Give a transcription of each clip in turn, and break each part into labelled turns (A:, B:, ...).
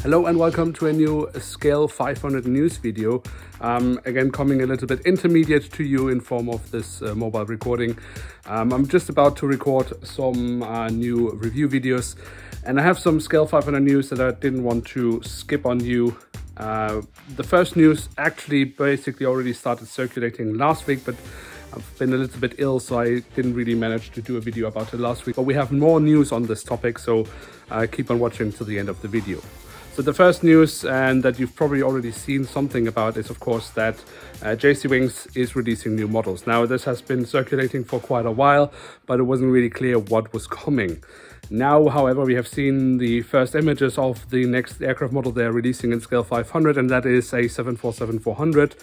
A: Hello and welcome to a new Scale 500 news video. Again, coming a little bit intermediate to you in form of this mobile recording. I'm just about to record some new review videos, and I have some Scale 500 news that I didn't want to skip on you. The first news actually basically already started circulating last week, but I've been a little bit ill, so I didn't really manage to do a video about it last week. But we have more news on this topic, so keep on watching till the end of the video. So the first news, and that you've probably already seen something about, is of course that JC Wings is releasing new models. Now this has been circulating for quite a while, but it wasn't really clear what was coming. Now, however, we have seen the first images of the next aircraft model they're releasing in Scale 500, and that is a 747-400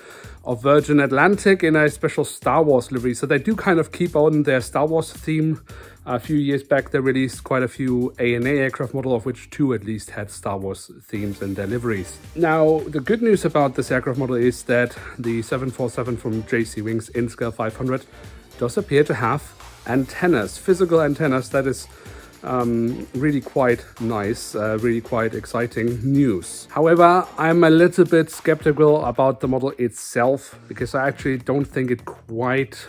A: of Virgin Atlantic in a special Star Wars livery. So they do kind of keep on their Star Wars theme. A few years back, they released quite a few ANA aircraft model, of which two at least had Star Wars themes in their liveries. Now, the good news about this aircraft model is that the 747 from JC Wings in Scale 500 does appear to have antennas, physical antennas. That is really quite nice, really quite exciting news. However, I'm a little bit skeptical about the model itself, because I actually don't think it quite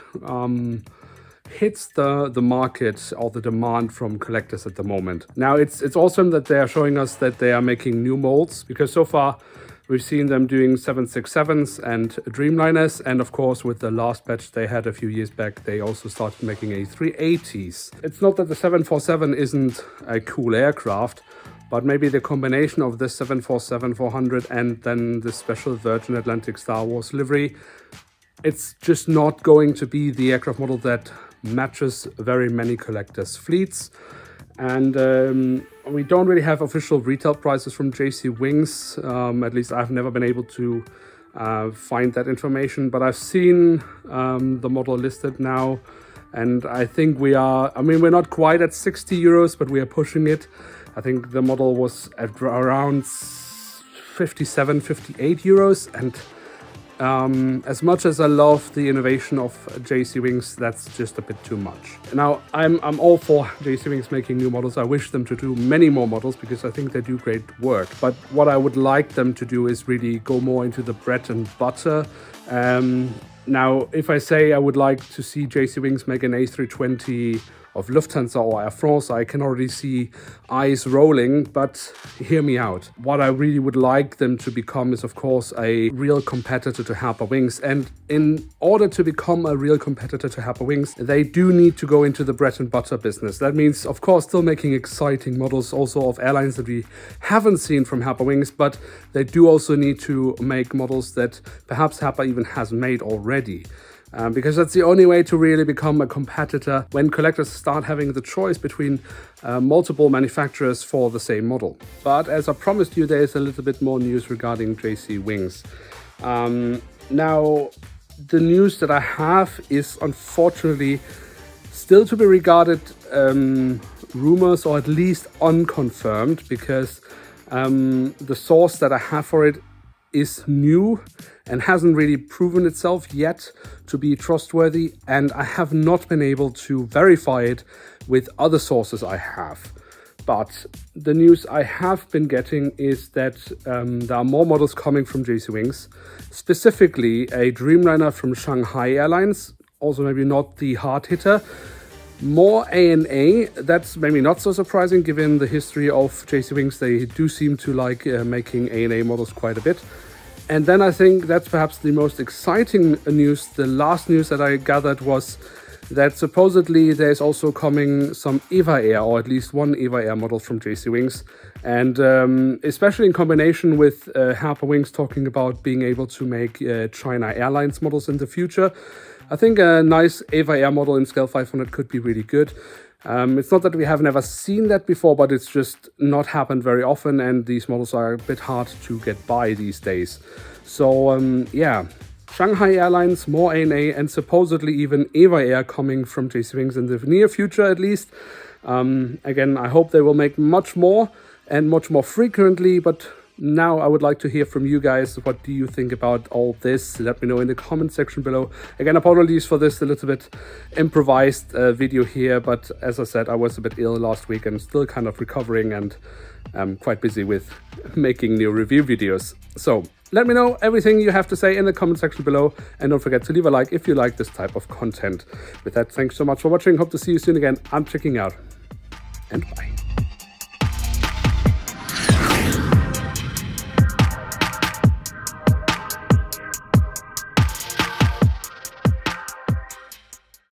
A: hits the market or the demand from collectors at the moment. Now, it's awesome that they are showing us that they are making new molds, because so far we've seen them doing 767s and Dreamliners, and of course with the last batch they had a few years back, they also started making A380s. It's not that the 747 isn't a cool aircraft, but maybe the combination of the 747-400 and then the special Virgin Atlantic Star Wars livery, it's just not going to be the aircraft model that matches very many collectors' fleets. And we don't really have official retail prices from JC Wings. At least I've never been able to find that information, but I've seen the model listed now, and I think we are, I mean, we're not quite at 60 euros, but we are pushing it. I think the model was at around 57, 58 euros, and as much as I love the innovation of JC Wings, that's just a bit too much. Now, I'm all for JC Wings making new models. I wish them to do many more models, because I think they do great work. But what I would like them to do is really go more into the bread and butter. Now, if I say I would like to see JC Wings make an A320 of Lufthansa or Air France, I can already see eyes rolling, but hear me out. What I really would like them to become is, of course, a real competitor to Harper Wings. And in order to become a real competitor to Harper Wings, they do need to go into the bread and butter business. That means, of course, still making exciting models also of airlines that we haven't seen from Harper Wings, but they do also need to make models that perhaps Harper even has made already. Because that's the only way to really become a competitor when collectors start having the choice between multiple manufacturers for the same model. But as I promised you, there is a little bit more news regarding JC Wings. Now, the news that I have is unfortunately still to be regarded rumors, or at least unconfirmed, because the source that I have for it is new and hasn't really proven itself yet to be trustworthy, and I have not been able to verify it with other sources I have. But the news I have been getting is that there are more models coming from JC Wings, specifically a Dreamliner from Shanghai Airlines, also maybe not the hard hitter. More ANA, that's maybe not so surprising given the history of JC Wings. They do seem to like making ANA models quite a bit. And then I think that's perhaps the most exciting news. The last news that I gathered was that supposedly there's also coming some EVA Air, or at least one EVA Air model from JC Wings. And especially in combination with Harper Wings talking about being able to make China Airlines models in the future, I think a nice EVA Air model in Scale 500 could be really good. It's not that we have never seen that before, but it's just not happened very often, and these models are a bit hard to get by these days. So yeah, Shanghai Airlines, more ANA, and supposedly even EVA Air coming from JC Wings in the near future at least. Again, I hope they will make much more and much more frequently, but Now I would like to hear from you guys. What do you think about all this? Let me know in the comment section below. Again, apologies for this a little bit improvised video here, but as I said, I was a bit ill last week and still kind of recovering, and I'm quite busy with making new review videos. So let me know everything you have to say in the comment section below, and don't forget to leave a like if you like this type of content. With that, thanks so much for watching. Hope to see you soon again. I'm checking out, and bye.